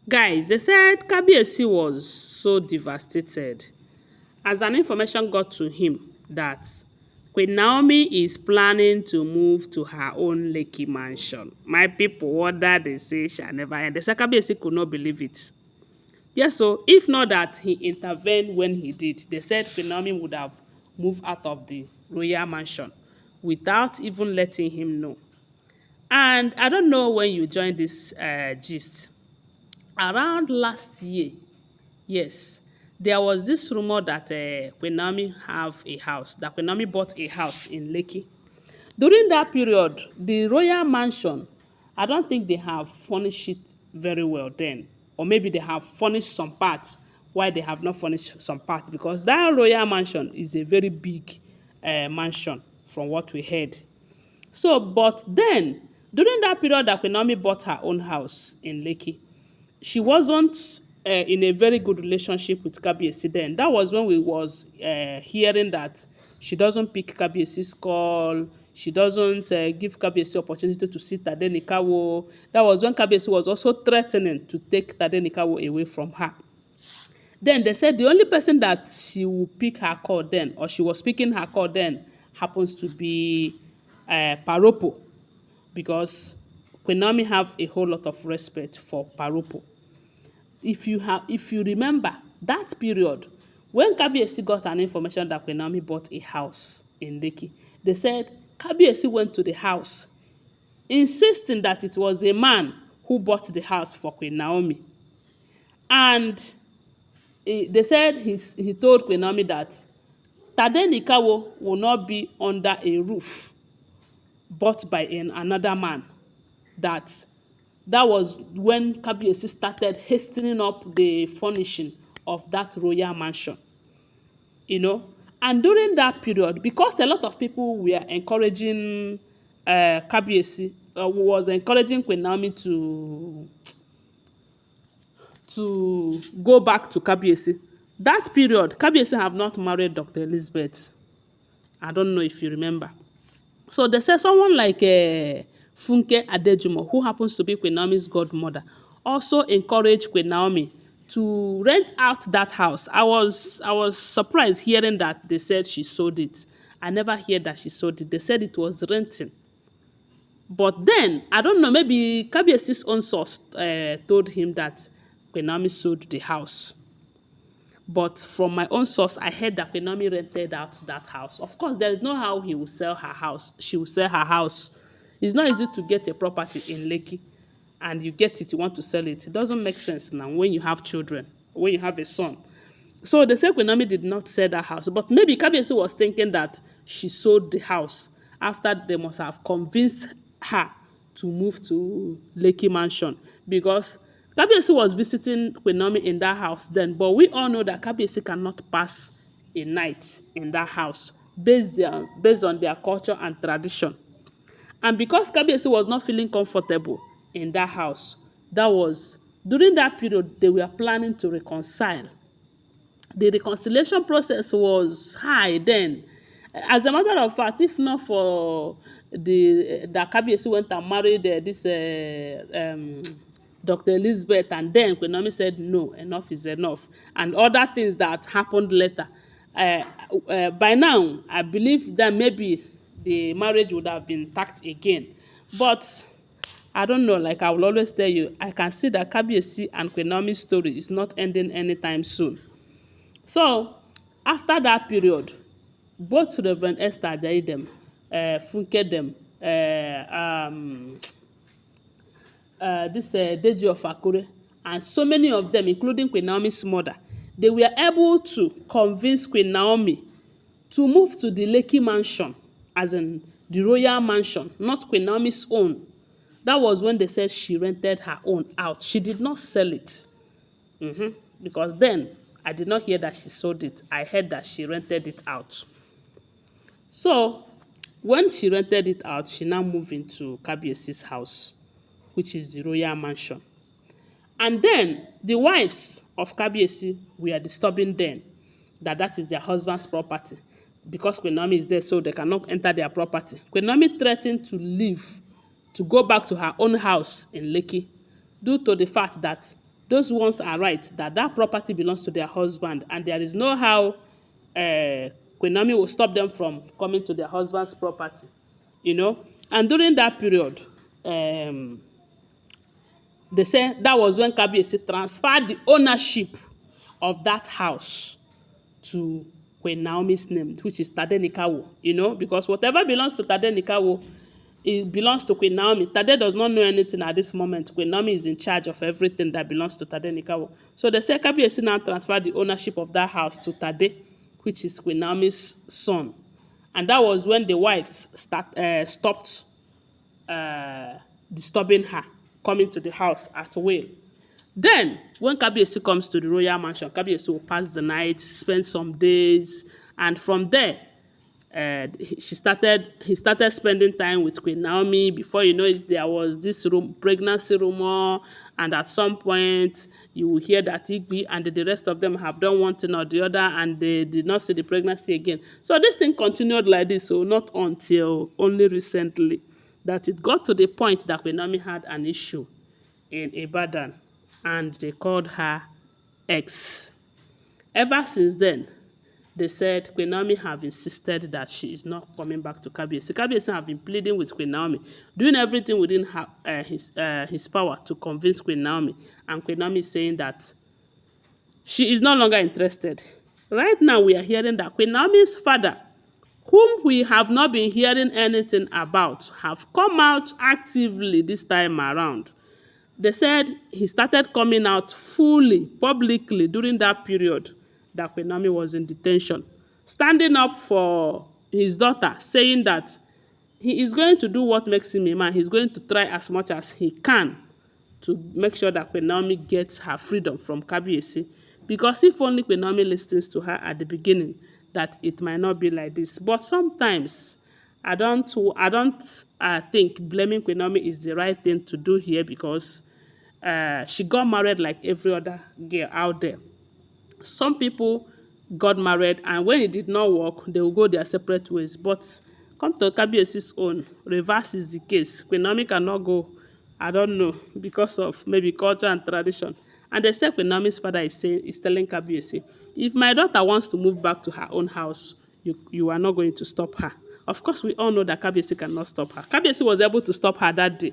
Guys, they said Kabiyesi was so devastated as an information got to him that Queen Naomi is planning to move to her own Lekki mansion. My people, what that they say shall never end. The said Kabiyesi could not believe it. Yes, so if not that he intervened when he did, they said Queen Naomi would have moved out of the royal mansion without even letting him know. And I don't know when you joined this gist. Around last year, yes, there was this rumor that Queen Naomi have a house, that Queen Naomi bought a house in Lekki. During that period, the royal mansion, I don't think they have furnished it very well then. Or maybe they have furnished some parts while they have not furnished some parts, because that royal mansion is a very big mansion from what we heard. So, but then, during that period that Queen Naomi bought her own house in Lekki, she wasn't in a very good relationship with Kabiyesi then. That was when we was hearing that she doesn't pick Kabiyesi's call, she doesn't give Kabiyesi opportunity to see Tadenikawo. That was when Kabiyesi was also threatening to take Tadenikawo away from her. Then they said the only person that she will pick her call then, or she was picking her call then, happens to be Paropo, because Queen Naomi have a whole lot of respect for Paropo. If you remember that period when Kabiyesi got an information that Queen Naomi bought a house in Lekki, they said Kabiyesi went to the house insisting that it was a man who bought the house for Queen Naomi. And they said he told Queen Naomi that Tadenikawo will not be under a roof bought by another man. That was when Kabiyesi started hastening up the furnishing of that royal mansion. You know, and during that period, because a lot of people were encouraging Kabiyesi, was encouraging Queen Naomi to go back to Kabiyesi. That period, Kabiyesi have not married Dr. Elizabeth. I don't know if you remember. So they say someone like Funke Adejumo, who happens to be Queen Naomi's godmother, also encouraged Queen Naomi to rent out that house. I was surprised hearing that they said she sold it. I never heard that she sold it. They said it was renting. But then, I don't know, maybe Kabiyesi's own source told him that Queen Naomi sold the house. But from my own source, I heard that Queen Naomi rented out that house. Of course, there is no how he will sell her house. She will sell her house. It's not easy to get a property in Lekki and you get it, you want to sell it. It doesn't make sense now when you have children, when you have a son. So they say Queen Naomi did not sell that house. But maybe Kabiyesi was thinking that she sold the house after they must have convinced her to move to Lekki Mansion, because Kabiyesi was visiting Queen Naomi in that house then, but we all know that Kabiyesi cannot pass a night in that house based on their culture and tradition. And because Kabiyesi was not feeling comfortable in that house, that was during that period they were planning to reconcile. The reconciliation process was high then. As a matter of fact, if not for that Kabiyesi went and married this Dr. Elizabeth, and then Queen Naomi said no, enough is enough, and other things that happened later. By now, I believe that maybe the marriage would have been tacked again. But I don't know, like I will always tell you, I can see that Kabiyesi and Queen Naomi's story is not ending anytime soon. So, after that period, both Reverend Esther Ajayi them, Funke them, this Deji of Akure, and so many of them, including Queen Naomi's mother, they were able to convince Queen Naomi to move to the Lekki mansion, as in the royal mansion, not Queen Naomi's own. That was when they said she rented her own out. She did not sell it. Because then, I did not hear that she sold it. I heard that she rented it out. So, when she rented it out, she now moved into Kabiyesi's house, which is the royal mansion. And then, the wives of Kabiyesi were disturbing them that is their husband's property. Because Queen Naomi is there, so they cannot enter their property. Queen Naomi threatened to leave, to go back to her own house in Lekki, due to the fact that those ones are right, that that property belongs to their husband, and there is no how Queen Naomi will stop them from coming to their husband's property, you know. And during that period, they say that was when Kabiyesi transferred the ownership of that house to Queen Naomi's name, which is Tadenikawo, you know, because whatever belongs to Tadenikawo, it belongs to Queen Naomi. Tade does not know anything at this moment. Queen Naomi is in charge of everything that belongs to Tadenikawo. So they say Kabiyesi now transferred the ownership of that house to Tade, which is Queen Naomi's son. And that was when the wives stopped disturbing her, coming to the house at will. Then, when Kabiyesi comes to the royal mansion, Kabiyesi will pass the night, spend some days, and from there, he started spending time with Queen Naomi. Before you know it, there was this pregnancy rumor, and at some point, you will hear that Igbi and the rest of them have done one thing or the other, and they did not see the pregnancy again. So this thing continued like this, so not until only recently that it got to the point that Queen Naomi had an issue in Ibadan, and they called her ex. Ever since then, they said Queen Naomi have insisted that she is not coming back to Kabiyesi. Kabiyesi have been pleading with Queen Naomi, doing everything within his power to convince Queen Naomi. And Queen Naomi is saying that she is no longer interested. Right now, we are hearing that Queen Naomi's father, whom we have not been hearing anything about, have come out actively this time around. They said he started coming out fully, publicly, during that period that Queen Naomi was in detention, standing up for his daughter, saying that he is going to do what makes him a man. He's going to try as much as he can to make sure that Queen Naomi gets her freedom from Kabiyesi. Because if only Queen Naomi listens to her at the beginning, that it might not be like this. But sometimes I don't think blaming Queen Naomi is the right thing to do here, because she got married like every other girl out there. Some people got married, and when it did not work, they will go their separate ways. But come to Kabiyesi's own, reverse is the case. Queen Naomi cannot go, I don't know, because of maybe culture and tradition. And they say Queen Naomi's father is telling Kabiyesi, if my daughter wants to move back to her own house, you are not going to stop her. Of course, we all know that Kabiyesi cannot stop her. Kabiyesi was able to stop her that day.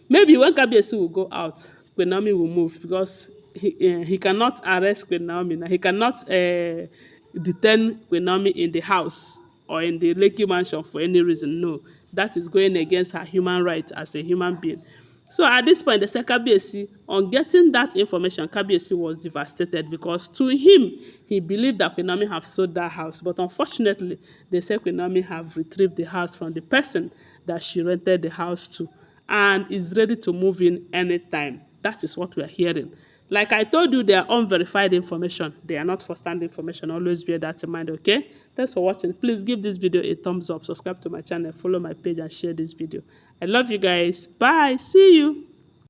Maybe when Kabiyesi will go out, Queen Naomi will move, because he cannot arrest Queen Naomi now. He cannot detain Queen Naomi in the house or in the Lekki mansion for any reason. No, that is going against her human right as a human being. So at this point, they said Kabiyesi, on getting that information, Kabiyesi was devastated, because to him, he believed that Queen Naomi have sold that house. But unfortunately, they said Queen Naomi have retrieved the house from the person that she rented the house to, and is ready to move in anytime. That is what we are hearing. Like I told you, they are unverified information. They are not first-hand information. Always bear that in mind, okay? Thanks for watching. Please give this video a thumbs up, subscribe to my channel, follow my page, and share this video. I love you guys. Bye. See you.